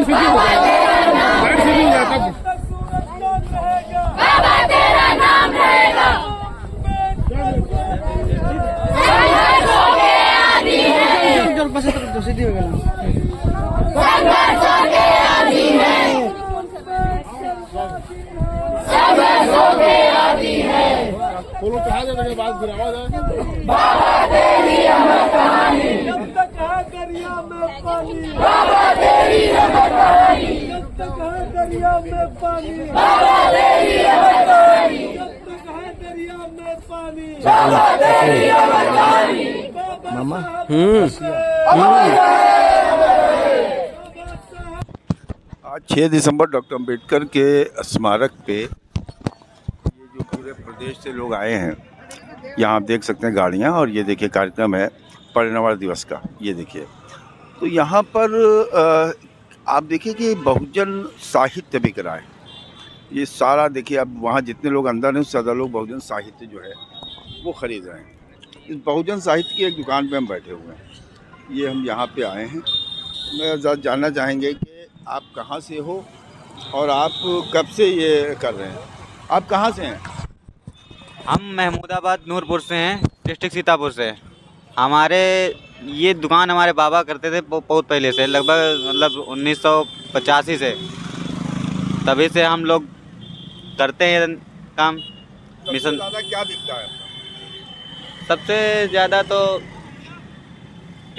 Current free हो गया, current free हो गया तब बाबा तेरा नाम रहेगा। संघर्षों के आदि है, बस तो सीधी हो गया। संघर्षों के आदि है, संघर्षों के आदि है। बोलो कहाँ जाने बात फिर आवाज आए। बाबा तेरी अमर कहानी, जब तक है दरिया में पानी, बाबा तेरी अमर कहानी, जब तक है दरिया में पानी, बाबा तेरी अमर कहानी, जब तक है दरिया में पानी, बाबा तेरी अमर कहानी। मामा आज 6 दिसंबर डॉक्टर अम्बेडकर के स्मारक पे ये जो पूरे प्रदेश से लोग आए हैं, यहाँ आप देख सकते हैं गाड़ियाँ, और ये देखिए कार्यक्रम है परिनिर्वाण दिवस का। ये देखिए, तो यहाँ पर आप देखिए कि बहुजन साहित्य बिक रहा है। ये सारा देखिए, अब वहाँ जितने लोग अंदर हैं उससे ज़्यादा लोग बहुजन साहित्य जो है वो ख़रीद रहे हैं। इस बहुजन साहित्य की एक दुकान पे हम बैठे हुए हैं। ये हम यहाँ पे आए हैं। मैं जानना चाहेंगे कि आप कहाँ से हो और आप कब से ये कर रहे हैं? आप कहाँ से हैं? हम महमूदाबाद नूरपुर से हैं, डिस्ट्रिक्ट सीतापुर से। हमारे ये दुकान हमारे बाबा करते थे बहुत पहले से, लगभग मतलब 1985 से, तभी से हम लोग करते हैं काम। मिशन ज़्यादा क्या दिखता है? सबसे ज़्यादा तो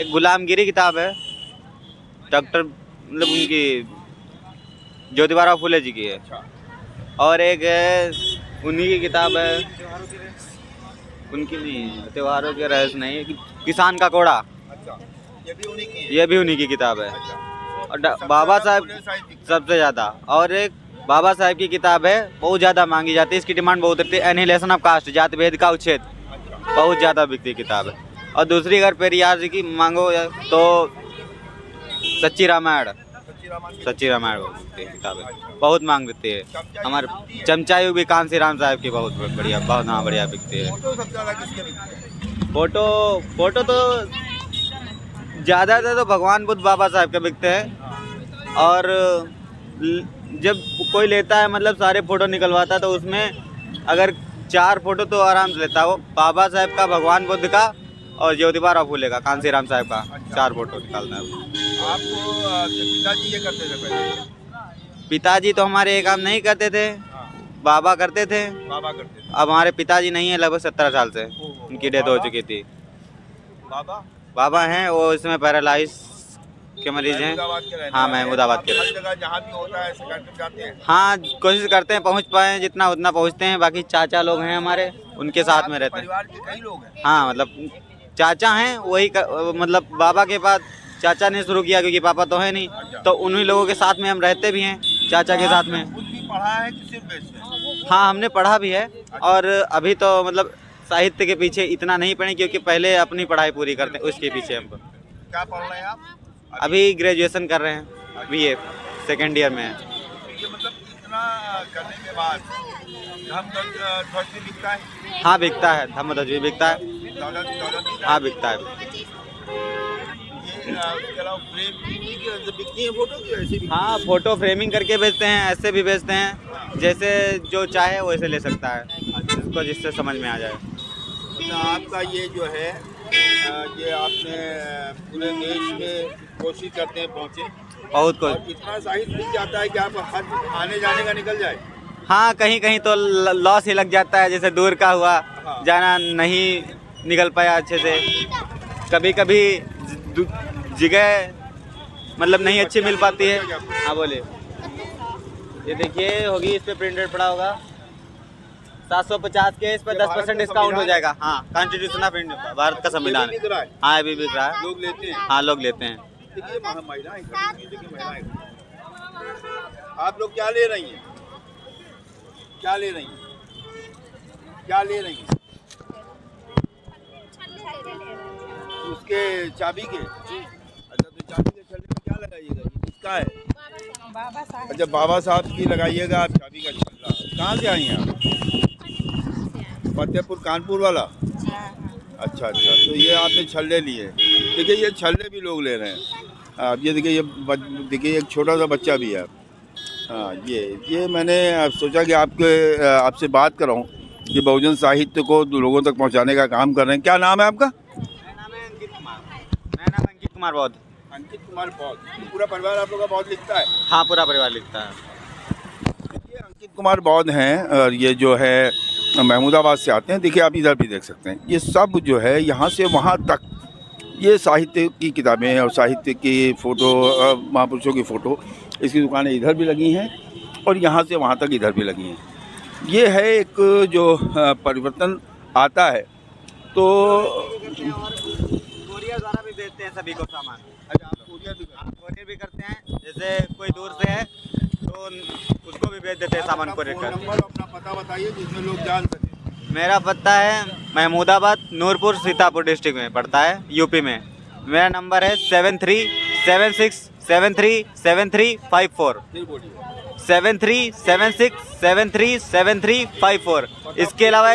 एक गुलामगिरी किताब है, डॉक्टर मतलब उनकी ज्योतिबा फुले जी की है। और एक है उन्हीं की किताब है, उनकी नहीं, त्योहारों के रहस्य नहीं, किसान का कोड़ा। अच्छा, ये भी उन्हीं की है? ये भी उन्हीं की किताब है। अच्छा। और बाबा साहब सबसे ज़्यादा, और एक बाबा साहब की किताब है, बहुत ज़्यादा मांगी जाती है, इसकी डिमांड बहुत रहती है, एनिहिलेशन ऑफ कास्ट, जाति भेद का उच्छेद, बहुत ज़्यादा बिकती किताब है। और दूसरी अगर पेरियार जी की मांगो तो सच्ची रामायण किताब है, बहुत मांग बिकती है। हमारे चमचा युग भी कांसी राम साहब की बहुत बढ़िया, बहुत हाँ बढ़िया बिकती है। फोटो तो ज़्यादातर तो भगवान बुद्ध बाबा साहब के बिकते हैं। और जब कोई लेता है, मतलब सारे फ़ोटो निकलवाता है, तो उसमें अगर 4 फोटो तो आराम से लेता है वो, बाबा साहब का, भगवान बुद्ध का और ज्योतिबा फुले का, कांसी राम साहब का। 4 फोटो निकालना है। आपको पिताजी ये करते थे पहले? पिताजी तो हमारे ये काम नहीं करते थे, बाबा करते थे। बाबा करते थे। अब हमारे पिताजी नहीं है, लगभग 17 साल से उनकी डेथ हो चुकी थी। बाबा हैं, वो इसमें पैरालाइज के मरीज हैं। हाँ, महमूदाबाद के। हर जगह जहाँ भी होता है ऐसे कार्यक्रम जाते हैं? हाँ, कोशिश करते हैं पहुँच पाएँ, जितना उतना पहुँचते हैं। बाकी चाचा लोग हैं हमारे, उनके साथ में रहते हैं। परिवार के कई लोग हैं? हाँ, मतलब चाचा हैं, वही मतलब बाबा के बाद चाचा ने शुरू किया, क्योंकि पापा तो है नहीं, तो उन्हीं लोगों के साथ में हम रहते भी हैं, चाचा के साथ में। कुछ भी पढ़ा है कि सिर्फ वैसे? हाँ, हमने पढ़ा भी है, और अभी तो मतलब साहित्य के पीछे इतना नहीं पढ़े, क्योंकि पहले अपनी पढ़ाई पूरी करते हैं, उसके पीछे हमको। क्या पढ़ रहे हैं आप? अभी ग्रेजुएशन कर रहे हैं, BA सेकेंड ईयर में है। ये मतलब इतना करने के बाद ध्वज भी बिकता है? हाँ, बिकता है, धम्मध्वज भी बिकता है। दौलत हाँ, बिकता है। इसके अलावा फ्रेम बिकती है फोटो की? ऐसे भी? हाँ, फोटो फ्रेमिंग करके बेचते हैं, ऐसे भी बेचते हैं, जैसे जो चाहे वैसे ले सकता है, जिसको जिससे समझ में आ जाए। तो आपका ये जो है, ये आपने पूरे देश में कोशिश करते हैं पहुँचे, बहुत कुछ। और इतना साहित्य बिक जाता है कि आप हर आने जाने का निकल जाए? हाँ, कहीं कहीं तो लॉस ही लग जाता है, जैसे दूर का हुआ, जाना नहीं निकल पाया अच्छे से। कभी कभी जगह मतलब नहीं अच्छी मिल पाती है। हाँ, बोले। ये देखिए, होगी, इस पे प्रिंटेड पड़ा होगा 750 के, इस पर 10% डिस्काउंट हो जाएगा। हाँ, कॉन्स्टिट्यूशन ऑफ इंडिया, भारत का संविधान है। हाँ, अभी बिक रहा है, लोग लेते हैं? हाँ, लोग लेते हैं। देखिए महिलाएं खड़ी, देखिए महिलाएं। आप लोग क्या ले रही हैं? क्या ले रही हैं? क्या ले रही हैं? उसके चाबी के? अच्छा, तो चाबी के छल्ले में क्या लगाइएगा? ये किसका है? बाबा साहब। अच्छा, बाबा साहब की लगाइएगा आप चाबी का छल्ला। कहाँ से आई हैं आप? फतेहपुर कानपुर वाला? अच्छा, तो ये आपने छल्ले लिए। देखिए, ये छल्ले भी लोग ले रहे हैं। ये देखिए, देखिए एक छोटा सा बच्चा भी है। हाँ, ये मैंने सोचा कि आपसे बात कराऊं कि बहुजन साहित्य को लोगों तक पहुंचाने का काम कर रहे हैं। क्या नाम है आपका? मेरा नाम है अंकित कुमार। मेरा नाम अंकित कुमार बौद्ध। अंकित कुमार बौद्ध। पूरा परिवार आप लोग का बौद्ध लिखता है? हाँ, पूरा परिवार लिखता है। ये अंकित कुमार बौद्ध हैं और ये जो है महमूदाबाद से आते हैं। देखिए, आप इधर भी देख सकते हैं, ये सब जो है यहाँ से वहाँ तक ये साहित्य की किताबें हैं और साहित्य की फ़ोटो, महापुरुषों की फ़ोटो, इसकी दुकानें इधर भी लगी हैं और यहाँ से वहाँ तक इधर भी लगी हैं। ये है एक जो परिवर्तन आता है तो कोरियर द्वारा भी भेजते हैं सभी को सामान। अच्छा, आप कोरियर भी करते हैं, जैसे कोई दूर से है तो उसको भी भेज देते हैं सामान कोरियर कर। नंबर अपना पता बताइए जिसमें लोग जान सकें। मेरा पता है महमूदाबाद, नूरपुर, सीतापुर डिस्ट्रिक्ट में पड़ता है, यूपी में। मेरा नंबर है 7376737354 7376737354। इसके अलावा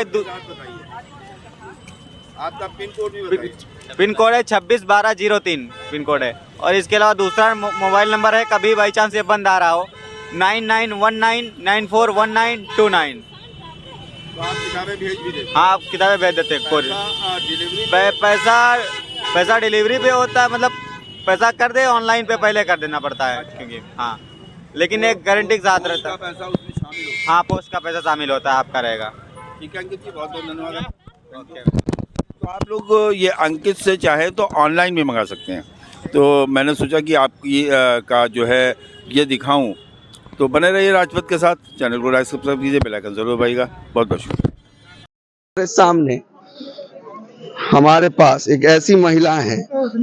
आपका पिन कोड भी बताइए। पिन कोड है 261203 पिन कोड है। और इसके अलावा दूसरा मोबाइल नंबर है, कभी बाई चांस ये बंद आ रहा हो, 9919941929। तो आप किताबें भेज भी देते हैं? हाँ, आप किताबें भेज देते हैं। डिलीवरी पैसा डिलीवरी पे होता है, मतलब पैसा कर दे, ऑनलाइन पे पहले कर देना पड़ता है क्योंकि हाँ, लेकिन एक गारंटी के साथ रहता है। पैसा उसमें शामिल होता हाँ, पोस्ट का पैसा शामिल होता है, आपका रहेगा। है। ठीक है अंकित जी, बहुत बहुत धन्यवाद। ओके। तो आप लोग ये अंकित से चाहे तो ऑनलाइन भी मंगा सकते हैं। तो मैंने सोचा कि आपकी का जो है ये दिखाऊं, तो बने रहिए राजपथ के साथ। चैनल को लाइक सब्सक्राइब कीजिए, बेल आइकन जरूर दबाइएगा। बहुत बहुत शुक्रिया। हमारे सामने हमारे पास एक ऐसी महिला है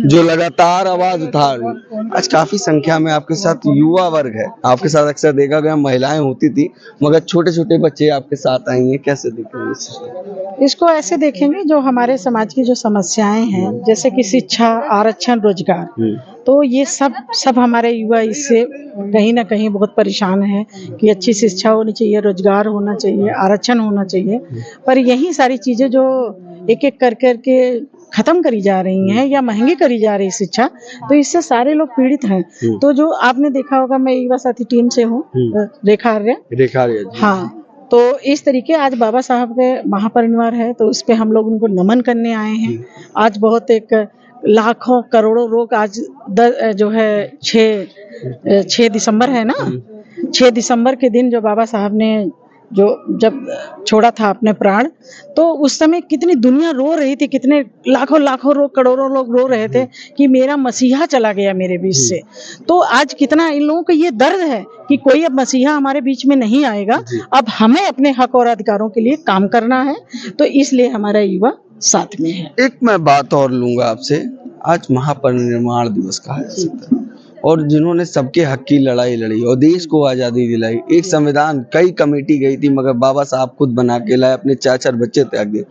जो लगातार आवाज उठा रही। आज काफी संख्या में आपके साथ युवा वर्ग है। आपके साथ अक्सर देखा गया महिलाएं होती थी, मगर छोटे छोटे बच्चे आपके साथ आई हैं। कैसे देखेंगे इसको? ऐसे देखेंगे जो हमारे समाज की जो समस्याएं हैं, जैसे कि शिक्षा, आरक्षण, रोजगार, तो ये सब हमारे युवा इससे कहीं ना कहीं बहुत परेशान है कि अच्छी शिक्षा होनी चाहिए, रोजगार होना चाहिए, आरक्षण होना चाहिए। पर यही सारी चीजें जो एक एक कर के खत्म करी जा रही हैं या महंगी करी जा रही शिक्षा, तो इससे सारे लोग पीड़ित हैं। तो जो आपने देखा होगा, मैं युवा साथी टीम से हूँ, रेखा आर्य। हाँ, तो इस तरीके आज बाबा साहब के महापरिनिर्वाण है, तो उस पे हम लोग उनको नमन करने आए हैं। आज बहुत एक लाखों करोड़ों लोग आज जो है 6 दिसंबर है ना, 6 दिसंबर के दिन जो बाबा साहब ने जब छोड़ा था अपने प्राण, तो उस समय कितनी दुनिया रो रही थी, कितने लाखों लोग, करोड़ों लोग रो रहे थे कि मेरा मसीहा चला गया मेरे बीच से। तो आज कितना इन लोगों को ये दर्द है कि कोई अब मसीहा हमारे बीच में नहीं आएगा, अब हमें अपने हक और अधिकारों के लिए काम करना है। तो इसलिए हमारा युवा साथ में है। एक मैं बात और लूंगा आपसे, आज महापरिनिर्वाण दिवस कहा जा सकता है, और जिन्होंने सबके हक की लड़ाई लड़ी और देश को आज़ादी दिलाई, एक संविधान, कई कमेटी गई थी, मगर बाबा साहब खुद बना के लाए, अपने 4 बच्चे त्याग दिए।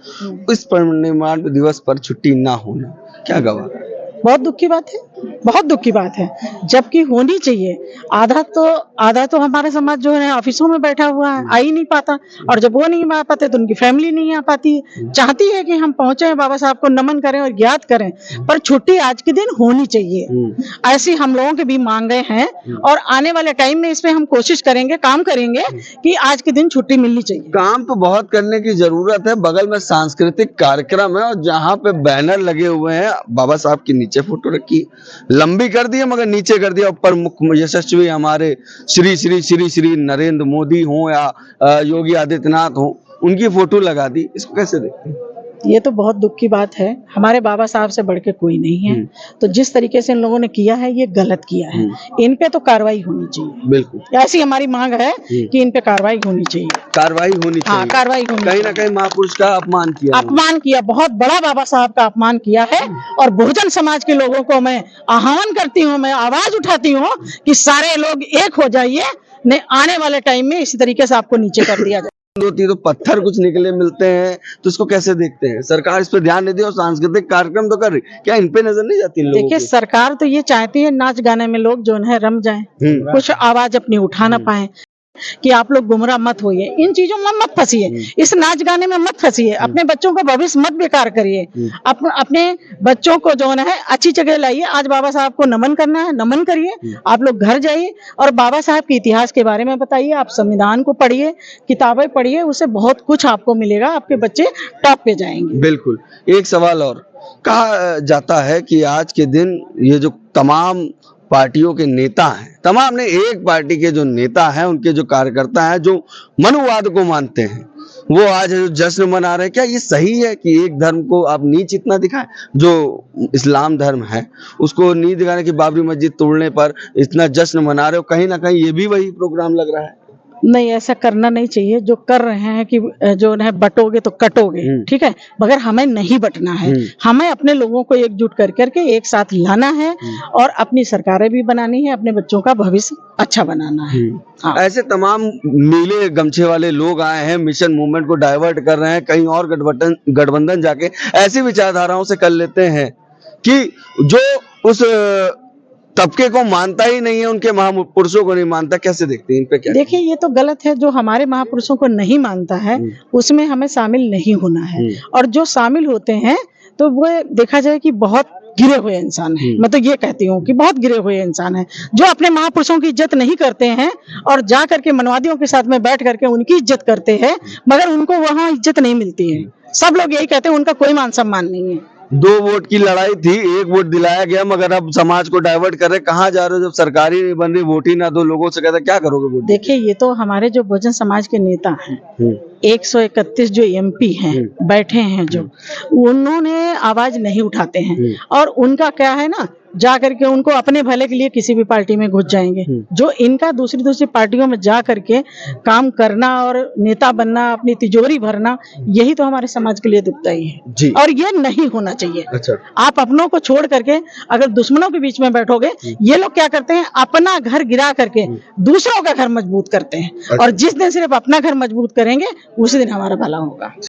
इस परिनिर्वाण दिवस पर छुट्टी ना होना क्या गवाह? बहुत दुख की बात है, बहुत दुख की बात है, जबकि होनी चाहिए। आधा तो हमारे समाज जो है ऑफिसों में बैठा हुआ है, आ ही नहीं पाता, और जब वो नहीं आ पाते तो उनकी फैमिली नहीं आ पाती। चाहती है कि हम पहुंचे, बाबा साहब को नमन करें और याद करें, पर छुट्टी आज के दिन होनी चाहिए। ऐसी हम लोगों की भी मांगे हैं, और आने वाले टाइम में इस पे हम कोशिश करेंगे, काम करेंगे कि आज के दिन छुट्टी मिलनी चाहिए। काम तो बहुत करने की जरूरत है। बगल में सांस्कृतिक कार्यक्रम है, और जहाँ पे बैनर लगे हुए हैं, बाबा साहब की नीचे फोटो रखी, लंबी कर दी मगर नीचे कर दिया, ऊपर मुख्य यशस्वी हमारे श्री श्री श्री श्री नरेंद्र मोदी हो या योगी आदित्यनाथ हो, उनकी फोटो लगा दी। इसको कैसे देखते हैं? ये तो बहुत दुख की बात है। हमारे बाबा साहब से बढ़ के कोई नहीं है। तो जिस तरीके से इन लोगों ने किया है, ये गलत किया है। इन पे तो कार्रवाई होनी चाहिए। बिल्कुल, ऐसी हमारी मांग है कि इन पे कार्रवाई होनी चाहिए। कार्रवाई होनी चाहिए। हाँ, कार्रवाई होनी कहीं ना कहीं महापुरुष का अपमान किया, बहुत बड़ा बाबा साहब का अपमान किया है। और बहुजन समाज के लोगों को मैं आह्वान करती हूँ, मैं आवाज उठाती हूँ कि सारे लोग एक हो जाइए, आने वाले टाइम में इसी तरीके से आपको नीचे कर दिया जाए। होती तो पत्थर कुछ निकले मिलते हैं, तो इसको कैसे देखते हैं? सरकार इस पे ध्यान नहीं दे और सांस्कृतिक कार्यक्रम तो कर रही, क्या इन पे नजर नहीं जाती इन लोगों की? देखिए, सरकार तो ये चाहती है नाच गाने में लोग जो है रम जाएं, कुछ आवाज अपनी उठा ना पाए। कि आप लोग गुमराह मत होइए, इन चीजों में मत फंसिए, इस नाच गाने में मत फंसिए, अपने बच्चों का भविष्य मत बेकार करिए, अपने बच्चों को जो है अच्छी जगह लाइए। आज बाबा साहब को नमन करना है, नमन करिए, आप लोग घर जाइए और बाबा साहब के इतिहास के बारे में बताइए, आप संविधान को पढ़िए, किताबें पढ़िए, उससे बहुत कुछ आपको मिलेगा, आपके बच्चे टॉप पे जाएंगे। बिल्कुल। एक सवाल और, कहा जाता है कि आज के दिन ये जो तमाम पार्टियों के नेता हैं, तमाम ने एक पार्टी के जो नेता हैं, उनके जो कार्यकर्ता हैं, जो मनुवाद को मानते हैं, वो आज जो जश्न मना रहे हैं, क्या ये सही है कि एक धर्म को आप नीच इतना दिखाएं? जो इस्लाम धर्म है उसको नीच दिखाने की बाबरी मस्जिद तोड़ने पर इतना जश्न मना रहे हो, कहीं ना कहीं ये भी वही प्रोग्राम लग रहा है। नहीं, ऐसा करना नहीं चाहिए। जो कर रहे हैं कि जो है बटोगे तो कटोगे, ठीक है, मगर हमें नहीं बटना है। हमें अपने लोगों को एकजुट कर करके एक साथ लाना है और अपनी सरकारें भी बनानी है, अपने बच्चों का भविष्य अच्छा बनाना है। हाँ। ऐसे तमाम नीले गमछे वाले लोग आए हैं, मिशन मूवमेंट को डाइवर्ट कर रहे हैं, कहीं और गठबंधन जाके ऐसी विचारधाराओं से कर लेते हैं कि जो उस तबके को मानता ही नहीं है, उनके महापुरुषों को नहीं मानता। कैसे देखते हैं इन पे? क्या देखिए, ये तो गलत है। जो हमारे महापुरुषों को नहीं मानता है उसमें हमें शामिल नहीं होना है, और जो शामिल होते हैं तो वो देखा जाए कि बहुत गिरे हुए इंसान हैं। मैं तो ये कहती हूँ कि बहुत गिरे हुए इंसान हैं जो अपने महापुरुषों की इज्जत नहीं करते हैं और जा करके मनवादियों के साथ में बैठ करके उनकी इज्जत करते हैं, मगर उनको वहाँ इज्जत नहीं मिलती है। सब लोग यही कहते हैं उनका कोई मान सम्मान नहीं है। 2 वोट की लड़ाई थी, 1 वोट दिलाया गया, मगर अब समाज को डाइवर्ट कर रहे। कहाँ जा रहे हो? जब सरकारी नहीं बन रही, वोट ही ना दो, लोगों से कहते क्या करोगे वोट? देखिए, ये तो हमारे जो बहुजन समाज के नेता हैं, 131 जो MP हैं बैठे हैं, जो उन्होंने आवाज नहीं उठाते हैं, और उनका क्या है ना, जा करके उनको अपने भले के लिए किसी भी पार्टी में घुस जाएंगे। जो इनका दूसरी पार्टियों में जा करके काम करना और नेता बनना, अपनी तिजोरी भरना, यही तो हमारे समाज के लिए दुखदाई है जी। और ये नहीं होना चाहिए। अच्छा। आप अपनों को छोड़ करके अगर दुश्मनों के बीच में बैठोगे, ये लोग क्या करते हैं, अपना घर गिरा करके दूसरों का घर मजबूत करते हैं, और जिस दिन सिर्फ अपना घर मजबूत करेंगे उसी दिन हमारा भला होगा।